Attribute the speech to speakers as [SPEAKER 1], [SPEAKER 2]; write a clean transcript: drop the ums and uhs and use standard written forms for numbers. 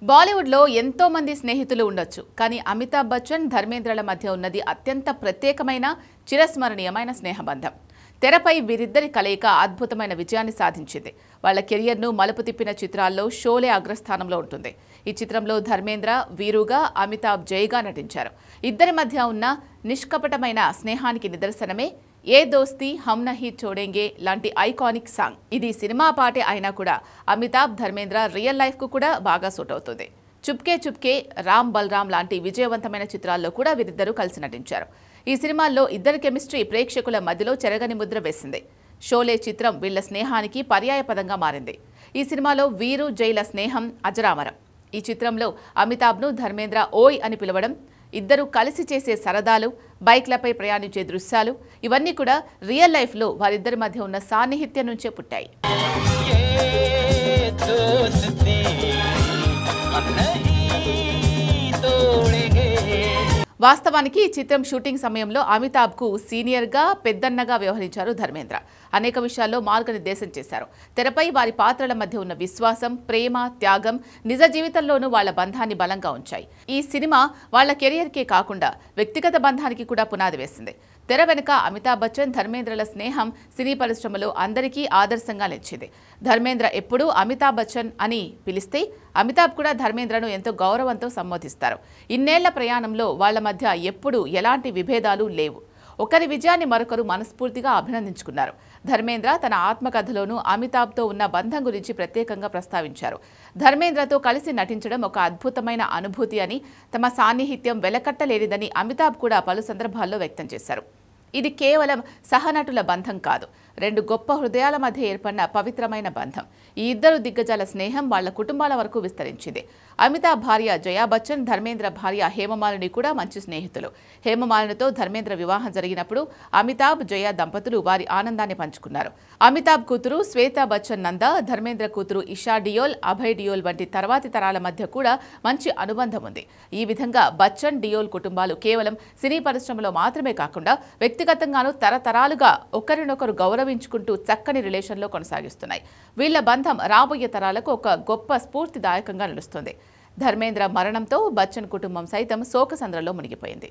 [SPEAKER 1] బాలీవుడ్లో ఎంతో మంది స్నేహితులు ఉండొచ్చు, కానీ అమితాబ్ బచ్చన్, ధర్మేంద్రల మధ్య ఉన్నది అత్యంత ప్రత్యేకమైన, చిరస్మరణీయమైన స్నేహబంధం. తెరపై వీరిద్దరి కలయిక అద్భుతమైన విజయాన్ని సాధించింది. వాళ్ళ కెరియర్ను మలుపు తిప్పిన చిత్రాల్లో షోలే అగ్రస్థానంలో ఉంటుంది. ఈ చిత్రంలో ధర్మేంద్ర వీరుగా, అమితాబ్ జైగా నటించారు. ఇద్దరి మధ్య ఉన్న నిష్కపటమైన స్నేహానికి నిదర్శనమే ఏ దోస్తి హమ్ నహీ చోడేంగే లాంటి ఐకానిక్ సాంగ్. ఇది సినిమా పాటే అయినా కూడా అమితాబ్, ధర్మేంద్ర రియల్ లైఫ్కు కూడా బాగా సూట్ అవుతుంది. చుప్కే చుప్కే, రామ్ బలరాం లాంటి విజయవంతమైన చిత్రాల్లో కూడా వీరిద్దరూ కలిసి నటించారు. ఈ సినిమాల్లో ఇద్దరి కెమిస్ట్రీ ప్రేక్షకుల మధ్యలో చెరగని ముద్ర వేసింది. షోలే చిత్రం వీళ్ల స్నేహానికి పర్యాయపదంగా మారింది. ఈ సినిమాలో వీరు, జైల స్నేహం అజరామరం. ఈ చిత్రంలో అమితాబ్ను ధర్మేంద్ర ఓయ్ అని పిలవడం, ఇద్దరు కలిసి చేసే సరదాలు, బైక్లపై ప్రయాణించే దృశ్యాలు, ఇవన్నీ కూడా రియల్ లైఫ్లో వారిద్దరి మధ్య ఉన్న సాన్నిహిత్యం నుంచే పుట్టాయి. వాస్తవానికి ఈ చిత్రం షూటింగ్ సమయంలో అమితాబ్కు సీనియర్గా, పెద్దన్నగా వ్యవహరించారు ధర్మేంద్ర. అనేక విషయాల్లో మార్గనిర్దేశం చేశారు. తెరపై వారి పాత్రల మధ్య ఉన్న విశ్వాసం, ప్రేమ, త్యాగం నిజ జీవితంలోనూ వాళ్ల బంధాన్ని బలంగా ఉంచాయి. ఈ సినిమా వాళ్ల కెరియర్కే కాకుండా వ్యక్తిగత బంధానికి కూడా పునాది వేసింది. తెర వెనుక అమితాబ్ బచ్చన్, ధర్మేంద్రల స్నేహం సినీ పరిశ్రమలో అందరికీ ఆదర్శంగా నిలిచింది. ధర్మేంద్ర ఎప్పుడూ అమితాబ్ బచ్చన్ అని పిలిస్తే, అమితాబ్ కూడా ధర్మేంద్రను ఎంతో గౌరవంతో సంబోధిస్తారు. ఇన్నేళ్ల ప్రయాణంలో వాళ్ల మధ్య ఎప్పుడూ ఎలాంటి విభేదాలు లేవు. ఒకరి విజయాన్ని మరొకరు మనస్ఫూర్తిగా అభినందించుకున్నారు. ధర్మేంద్ర తన ఆత్మకథలోనూ అమితాబ్తో ఉన్న బంధం గురించి ప్రత్యేకంగా ప్రస్తావించారు. ధర్మేంద్రతో కలిసి నటించడం ఒక అద్భుతమైన అనుభూతి అని, తమ సాన్నిహిత్యం వెలకట్టలేనిదని అమితాబ్ కూడా పలు సందర్భాల్లో వ్యక్తం చేశారు. ఇది కేవలం సహనటుల బంధం కాదు, రెండు గొప్ప హృదయాల మధ్య ఏర్పడిన పవిత్రమైన బంధం. ఈ ఇద్దరు దిగ్గజాల స్నేహం వాళ్ల కుటుంబాల వరకు విస్తరించింది. అమితాబ్ భార్య జయా బచ్చన్, ధర్మేంద్ర భార్య హేమమాలిని కూడా మంచి స్నేహితులు. హేమమాలినితో ధర్మేంద్ర వివాహం జరిగినప్పుడు అమితాబ్, జయా దంపతులు వారి ఆనందాన్ని పంచుకున్నారు. అమితాబ్ కూతురు శ్వేతా బచ్చన్ నంద, ధర్మేంద్ర కూతురు ఇషా డియోల్, అభయ్ డియోల్ వంటి తర్వాతి తరాల మధ్య కూడా మంచి అనుబంధం ఉంది. ఈ విధంగా బచ్చన్, డియోల్ కుటుంబాలు కేవలం సినీ పరిశ్రమలో మాత్రమే కాకుండా వ్యక్తిగతంగానూ తరతరాలుగా ఒకరినొకరు గౌరవించుకుంటూ చక్కని రిలేషన్లో కొనసాగిస్తున్నాయి. వీళ్ల బంధం రాబోయే తరాలకు ఒక గొప్ప స్ఫూర్తిదాయకంగా నిలుస్తుంది. ధర్మేంద్ర మరణంతో బచ్చన్ కుటుంబం సైతం శోకసంద్రంలో మునిగిపోయింది.